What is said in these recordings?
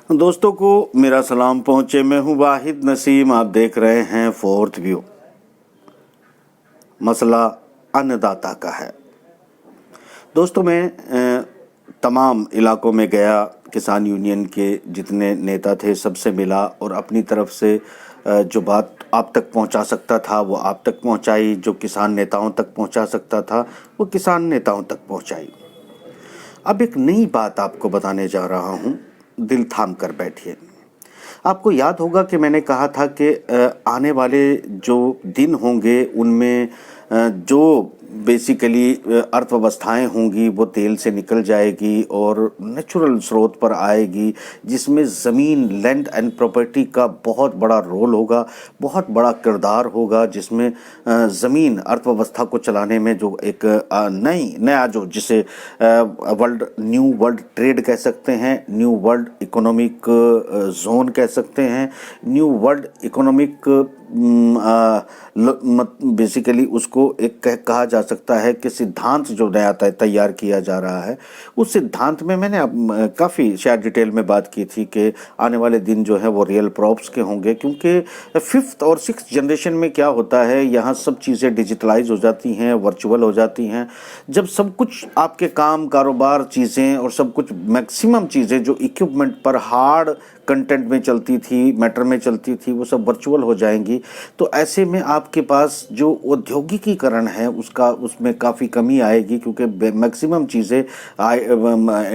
दोस्तों को मेरा सलाम पहुँचे। मैं हूँ वाहिद नसीम। आप देख रहे हैं फोर्थ व्यू। मसला अन्नदाता का है। दोस्तों मैं तमाम इलाकों में गया, किसान यूनियन के जितने नेता थे सबसे मिला और अपनी तरफ से जो बात आप तक पहुंचा सकता था वो आप तक पहुंचाई, जो किसान नेताओं तक पहुंचा सकता था वो किसान नेताओं तक पहुंचाई। अब एक नई बात आपको बताने जा रहा हूं, दिल थाम कर बैठिए। आपको याद होगा कि मैंने कहा था कि आने वाले जो दिन होंगे उनमें जो बेसिकली अर्थव्यवस्थाएं होंगी वो तेल से निकल जाएगी और नेचुरल स्रोत पर आएगी, जिसमें ज़मीन, लैंड एंड प्रॉपर्टी का बहुत बड़ा रोल होगा, बहुत बड़ा किरदार होगा, जिसमें ज़मीन अर्थव्यवस्था को चलाने में जो एक नया जो जिसे न्यू वर्ल्ड ट्रेड कह सकते हैं, न्यू वर्ल्ड इकोनॉमिक जोन कह सकते हैं, न्यू वर्ल्ड इकोनॉमिक बेसिकली उसको एक कहा जा सकता है कि सिद्धांत जो नया तैयार किया जा रहा है, उस सिद्धांत में मैंने काफ़ी शायद डिटेल में बात की थी कि आने वाले दिन जो है वो रियल प्रॉप्स के होंगे, क्योंकि फिफ्थ और सिक्स जनरेशन में क्या होता है, यहाँ सब चीज़ें डिजिटलाइज हो जाती हैं, वर्चुअल हो जाती हैं। जब सब कुछ आपके काम, कारोबार, चीज़ें और सब कुछ मैक्सिमम चीज़ें जो इक्विपमेंट पर हार्ड कंटेंट में चलती थी, मैटर में चलती थी, वो सब वर्चुअल हो जाएंगी। तो ऐसे में आपके पास जो औद्योगिकीकरण है उसमें काफ़ी कमी आएगी, क्योंकि मैक्सिमम चीज़ें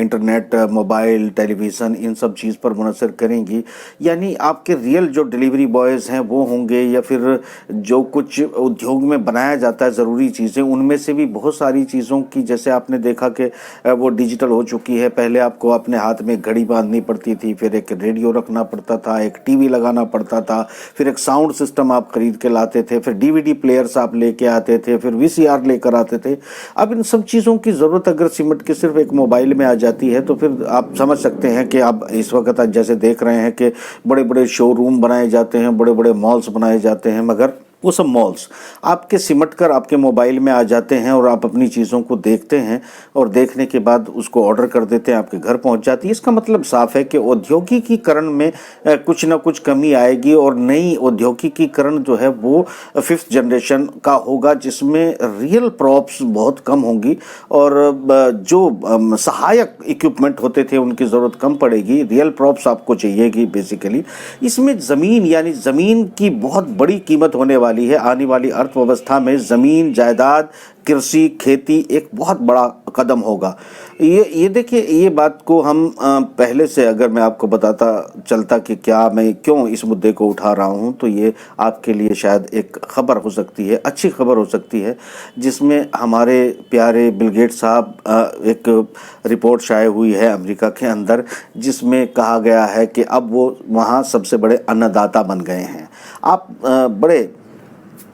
इंटरनेट, मोबाइल, टेलीविज़न इन सब चीज़ पर मुनसर करेंगी। यानी आपके रियल जो डिलीवरी बॉयज़ हैं वो होंगे, या फिर जो कुछ उद्योग में बनाया जाता है ज़रूरी चीज़ें, उनमें से भी बहुत सारी चीज़ों की, जैसे आपने देखा कि वो डिजिटल हो चुकी है। पहले आपको अपने हाथ में घड़ी बांधनी पड़ती थी, फिर एक रेडियो रखना पड़ता था, एक टीवी लगाना पड़ता था, फिर एक साउंड सिस्टम आप खरीद के लाते थे, फिर डीवीडी प्लेयर्स आप लेके आते थे, फिर वीसीआर लेकर आते थे। अब इन सब चीज़ों की ज़रूरत अगर सिमट के सिर्फ एक मोबाइल में आ जाती है तो फिर आप समझ सकते हैं कि आप इस वक्त जैसे देख रहे हैं कि बड़े बड़े शोरूम बनाए जाते हैं, बड़े बड़े मॉल्स बनाए जाते हैं, मगर वो सब मॉल्स आपके सिमट कर आपके मोबाइल में आ जाते हैं और आप अपनी चीज़ों को देखते हैं और देखने के बाद उसको ऑर्डर कर देते हैं, आपके घर पहुंच जाती है। इसका मतलब साफ है कि औद्योगिकीकरण में कुछ ना कुछ कमी आएगी और नई औद्योगिकीकरण जो है वो फिफ्थ जनरेशन का होगा, जिसमें रियल प्रॉप्स बहुत कम होंगी और जो सहायक इक्विपमेंट होते थे उनकी ज़रूरत कम पड़ेगी। रियल प्रॉप्स आपको चाहिएगी बेसिकली। इसमें ज़मीन, यानी ज़मीन की बहुत बड़ी कीमत होने वाली है। आने वाली अर्थव्यवस्था में ज़मीन, जायदाद, कृषि, खेती एक बहुत बड़ा कदम होगा। ये देखिए, ये बात को हम पहले से अगर मैं आपको बताता चलता कि क्या मैं क्यों इस मुद्दे को उठा रहा हूँ, तो ये आपके लिए शायद एक खबर हो सकती है, अच्छी खबर हो सकती है, जिसमें हमारे प्यारे बिल गेट्स साहब एक रिपोर्ट शाये हुई है अमेरिका के अंदर, जिसमें कहा गया है कि अब वो वहाँ सबसे बड़े अन्नदाता बन गए हैं। आप बड़े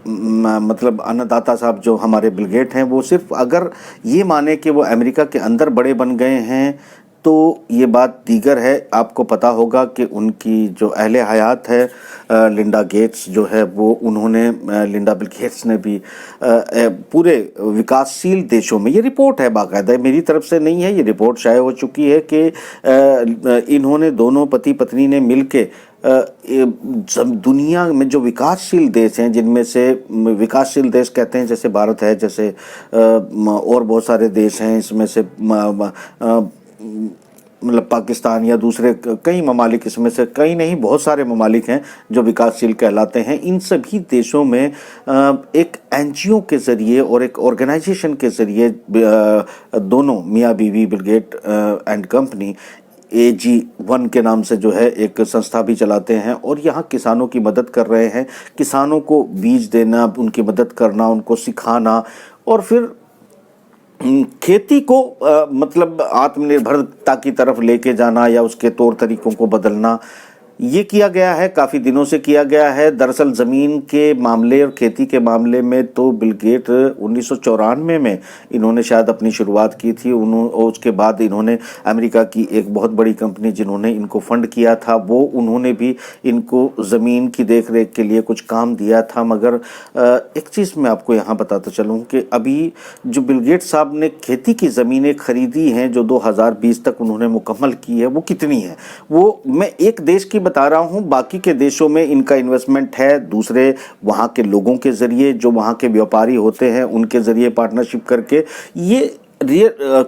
मतलब अन्नदाता साहब जो हमारे बिल गेट हैं, वो सिर्फ अगर ये माने कि वो अमेरिका के अंदर बड़े बन गए हैं तो ये बात दीगर है। आपको पता होगा कि उनकी जो अहले हयात है लिंडा गेट्स जो है वो, उन्होंने लिंडा बिल गेट्स ने भी पूरे विकासशील देशों में, ये रिपोर्ट है बाकायदा, मेरी तरफ से नहीं है, ये रिपोर्ट शाये हो चुकी है कि इन्होंने दोनों पति पत्नी ने मिलके दुनिया में जो विकासशील देश हैं, जिनमें से विकासशील देश कहते हैं जैसे भारत है, जैसे और बहुत सारे देश हैं, इसमें से मतलब पाकिस्तान या दूसरे कई ममालिक, इसमें से कई नहीं बहुत सारे ममालिक हैं जो विकासशील कहलाते हैं। इन सभी देशों में एक एनजीओ के ज़रिए और एक ऑर्गेनाइजेशन के ज़रिए दोनों मियाँ बीवी bill gate and company AG1 के नाम से जो है एक संस्था भी चलाते हैं और यहाँ किसानों की मदद कर रहे हैं। किसानों को बीज देना, उनकी मदद करना, उनको सिखाना और फिर खेती को मतलब आत्मनिर्भरता की तरफ लेके जाना या उसके तौर तरीकों को बदलना, ये किया गया है, काफ़ी दिनों से किया गया है। दरअसल ज़मीन के मामले और खेती के मामले में तो बिल गेट 1994 में इन्होंने शायद अपनी शुरुआत की थी। उसके बाद इन्होंने अमेरिका की एक बहुत बड़ी कंपनी जिन्होंने इनको फंड किया था, वो उन्होंने भी इनको ज़मीन की देख रेख के लिए कुछ काम दिया था। मगर एक चीज़ मैं आपको यहाँ बताता चलूँ कि अभी जो बिल गेट साहब ने खेती की ज़मीनें खरीदी हैं जो 2020 तक उन्होंने मुकम्मल की है, वो कितनी है? वो मैं एक देश की बता रहा हूँ, बाकी के देशों में इनका इन्वेस्टमेंट है दूसरे वहाँ के लोगों के ज़रिए, जो वहाँ के व्यापारी होते हैं उनके ज़रिए पार्टनरशिप करके ये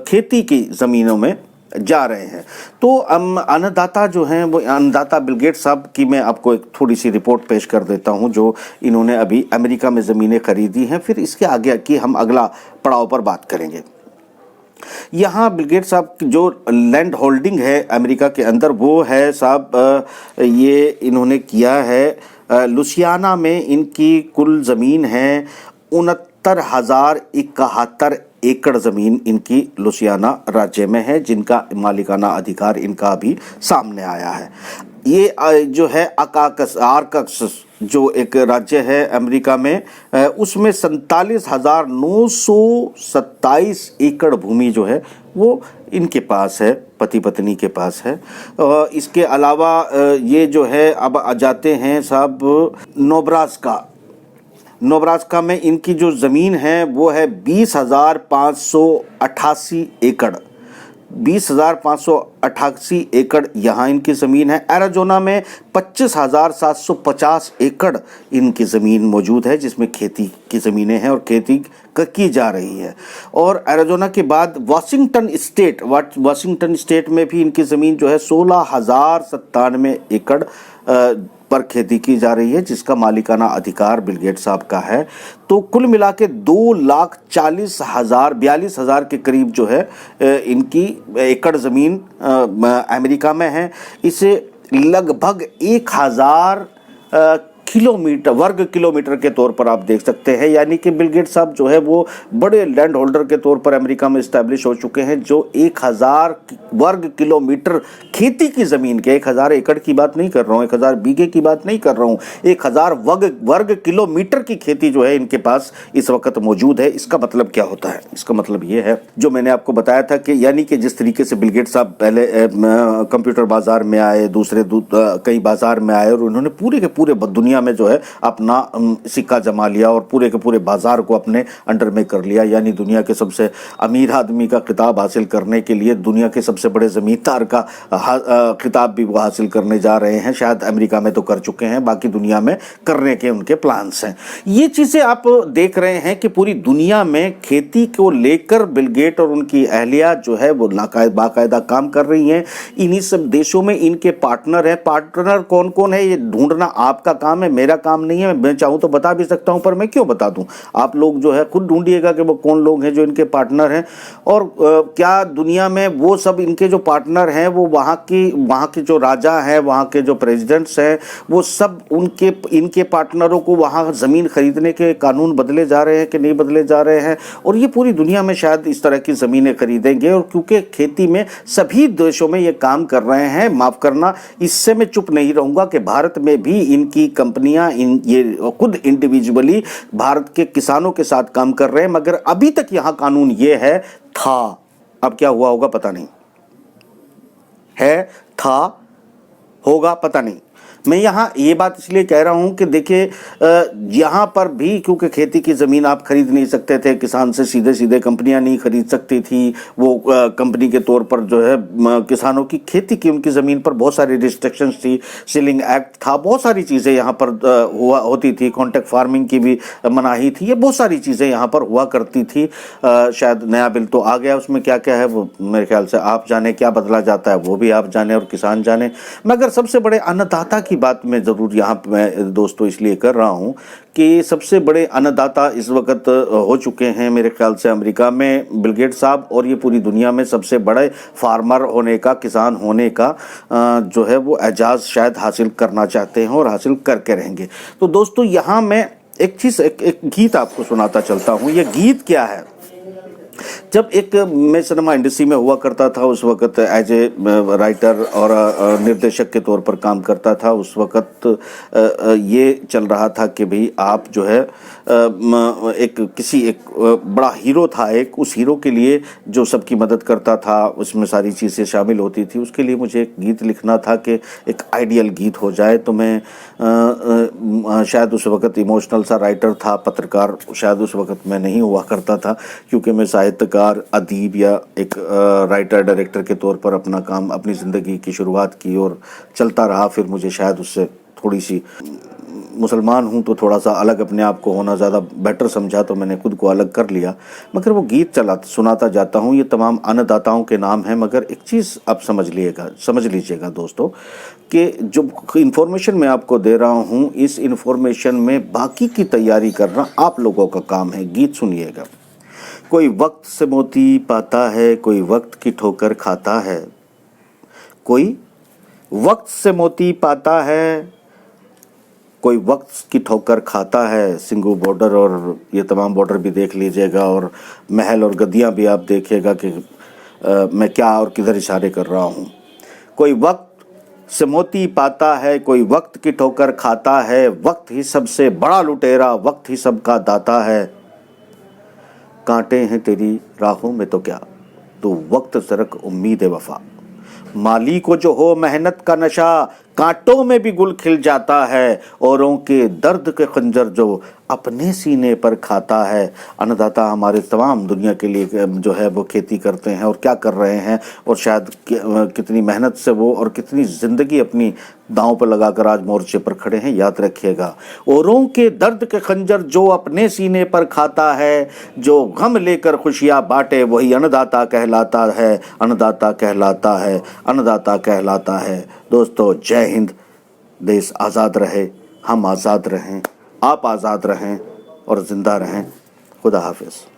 खेती की ज़मीनों में जा रहे हैं। तो अन्नदाता जो हैं वो अन्नदाता बिल गेट्स साहब की मैं आपको एक थोड़ी सी रिपोर्ट पेश कर देता हूं जो इन्होंने अभी अमेरिका में ज़मीनें खरीदी हैं, फिर इसके आगे की हम अगला पड़ाव पर बात करेंगे। यहाँ बिल गेट्स साहब की जो लैंड होल्डिंग है अमेरिका के अंदर वो है साहब, ये इन्होंने किया है लुसियाना में इनकी कुल ज़मीन है 69,071 एकड़ ज़मीन इनकी लुसियाना राज्य में है, जिनका मालिकाना अधिकार इनका अभी सामने आया है। ये जो है आर्कान्सास जो एक राज्य है अमेरिका में, उसमें 47,927 एकड़ भूमि जो है वो इनके पास है, पति पत्नी के पास है। इसके अलावा ये जो है अब आ जाते हैं साहब नोब्रास्का में इनकी जो ज़मीन है वो है 20,588 एकड़, 20,588 एकड़ यहाँ इनकी ज़मीन है। एरिज़ोना में 25,750 एकड़ इनकी ज़मीन मौजूद है, जिसमें खेती की ज़मीनें हैं और खेती की जा रही है। और एरिज़ोना के बाद वाशिंगटन स्टेट में भी इनकी ज़मीन जो है 16,097 एकड़ पर खेती की जा रही है, जिसका मालिकाना अधिकार बिल गेट्स साहब का है। तो कुल मिला के 2,40,042 के करीब जो है इनकी एकड़ ज़मीन अमेरिका में है। इसे लगभग 1,000 वर्ग किलोमीटर के तौर पर आप देख सकते हैं। यानी कि बिल गेट्स साहब जो है वो बड़े लैंड होल्डर के तौर पर अमेरिका में इस्टेब्लिश हो चुके हैं, जो 1,000 वर्ग किलोमीटर खेती की ज़मीन के, 1,000 एकड़ की बात नहीं कर रहा हूँ, 1,000 बीघे की बात नहीं कर रहा हूँ, 1,000 वर्ग किलोमीटर की खेती जो है इनके पास इस वक्त मौजूद है। इसका मतलब क्या होता है? इसका मतलब ये है जो मैंने आपको बताया था कि यानी कि जिस तरीके से बिल गेट्स साहब पहले कंप्यूटर बाजार में आए, दूसरे कई बाजार में आए और उन्होंने पूरे के पूरे दुनिया में जो है अपना सिक्का जमा लिया और पूरे के पूरे बाजार को अपने अंडर में कर लिया। यानी दुनिया के सबसे अमीर आदमी का खिताब हासिल करने के लिए दुनिया के सबसे बड़े ज़मींदार का खिताब भी वो हासिल करने जा रहे हैं। शायद अमेरिका में तो कर चुके हैं, बाकी दुनिया में करने के उनके प्लान्स हैं। ये चीज़ें आप देख रहे हैं कि पूरी दुनिया में खेती को लेकर बिल गेट और उनकी अहलिया जो है वो बाकायदा काम कर रही हैं। इन्हीं सब देशों में इनके पार्टनर हैं। पार्टनर कौन कौन है ये ढूंढना आपका काम है, मेरा काम नहीं है। मैं चाहूँ तो बता भी सकता हूँ, पर मैं क्यों बता दूँ? आप लोग जो है खुद ढूंढिएगा कि वो कौन लोग हैं जो इनके पार्टनर हैं और क्या दुनिया में वो सब इनके जो पार्टनर हैं वो वहाँ के जो राजा हैं, वहाँ के जो प्रेसिडेंट्स हैं, वो सब इनके पार्टनरों को वहाँ ज़मीन खरीदने के कानून बदले जा रहे हैं कि नहीं बदले जा रहे हैं। और ये पूरी दुनिया में शायद इस तरह की ज़मीनें खरीदेंगे। और क्योंकि खेती में सभी देशों में ये काम कर रहे हैं, माफ़ करना, इससे मैं चुप नहीं रहूँगा कि भारत में भी इनकी कंपनियां ये खुद इंडिविजुअली भारत के किसानों के साथ काम कर रहे हैं। मगर अभी तक यहां कानून ये है था, अब क्या हुआ होगा पता नहीं, है था होगा पता नहीं। मैं यहाँ ये बात इसलिए कह रहा हूँ कि देखिए यहाँ पर भी क्योंकि खेती की ज़मीन आप खरीद नहीं सकते थे, किसान से सीधे सीधे कंपनियाँ नहीं खरीद सकती थी। वो कंपनी के तौर पर जो है किसानों की खेती की उनकी ज़मीन पर बहुत सारी रिस्ट्रिक्शंस थी, सीलिंग एक्ट था, बहुत सारी चीज़ें यहाँ पर होती थी, कॉन्ट्रैक्ट फार्मिंग की भी मनाही थी, ये बहुत सारी चीज़ें यहाँ पर हुआ करती थी। शायद नया बिल तो आ गया, उसमें क्या क्या है वो मेरे ख्याल से आप जाने, क्या बदला जाता है वो भी आप जाने और किसान जाने। मगर सबसे बड़े अन्नदाता की बात मैं ज़रूर यहाँ मैं दोस्तों इसलिए कर रहा हूँ कि सबसे बड़े अन्नदाता इस वक्त हो चुके हैं मेरे ख्याल से अमेरिका में बिल गेट्स साहब, और ये पूरी दुनिया में सबसे बड़े फार्मर होने का, किसान होने का जो है वो एजाज़ शायद हासिल करना चाहते हैं और हासिल करके रहेंगे। तो दोस्तों यहाँ मैं एक चीज़, एक गीत आपको सुनाता चलता हूँ। ये गीत क्या है जब एक मैं सिनेमा इंडस्ट्री में हुआ करता था, उस वक्त एज ए राइटर और निर्देशक के तौर पर काम करता था, उस वक्त ये चल रहा था कि भाई आप जो है एक बड़ा हीरो था, एक उस हीरो के लिए जो सबकी मदद करता था, उसमें सारी चीज़ें शामिल होती थी। उसके लिए मुझे एक गीत लिखना था कि एक आइडियल गीत हो जाए। तो मैं शायद उस वक्त इमोशनल सा राइटर था, पत्रकार शायद उस वक्त मैं नहीं हुआ करता था, क्योंकि मैं साहित्यकार, अदीब या एक राइटर डायरेक्टर के तौर पर अपना काम, अपनी ज़िंदगी की शुरुआत की और चलता रहा। फिर मुझे शायद उससे थोड़ी सी, मुसलमान हूँ तो थोड़ा सा अलग अपने आप को होना ज़्यादा बेटर समझा, तो मैंने खुद को अलग कर लिया। मगर वो गीत सुनाता जाता हूँ। ये तमाम अन्नदाताओं के नाम हैं। मगर एक चीज़ आप समझ लीजिएगा दोस्तों, कि जो इन्फॉर्मेशन मैं आपको दे रहा हूँ, इस इन्फॉर्मेशन में बाकी की तैयारी करना आप लोगों का काम है। गीत सुनिएगा। कोई वक्त से मोती पाता है, कोई वक्त की ठोकर खाता है। कोई वक्त से मोती पाता है, कोई वक्त की ठोकर खाता है। सिंगू बॉर्डर और ये तमाम बॉर्डर भी देख लीजिएगा, और महल और गद्दियाँ भी आप देखिएगा कि मैं क्या और किधर इशारे कर रहा हूँ। कोई वक्त से मोती पाता है, कोई वक्त की ठोकर खाता है। वक्त ही सबसे बड़ा लुटेरा, वक्त ही सबका दाता है। कांटे हैं तेरी राहों में तो क्या, तो वक्त सरक उम्मीद वफा। माली को जो हो मेहनत का नशा, कांटों में भी गुल खिल जाता है। औरों के दर्द के खंजर जो अपने सीने पर खाता है। अन्नदाता हमारे तमाम दुनिया के लिए जो है वो खेती करते हैं और क्या कर रहे हैं, और शायद कितनी मेहनत से वो और कितनी ज़िंदगी अपनी दांव पर लगाकर आज मोर्चे पर खड़े हैं। याद रखिएगा, औरों के दर्द के खंजर जो अपने सीने पर खाता है। जो गम लेकर खुशियाँ बांटे वही अन्नदाता कहलाता है, अन्नदाता कहलाता है, अन्नदाता कहलाता है। दोस्तों, जय हिंद। देश आज़ाद रहे, हम आज़ाद रहें, आप आज़ाद रहें और ज़िंदा रहें। खुदा हाफिज़।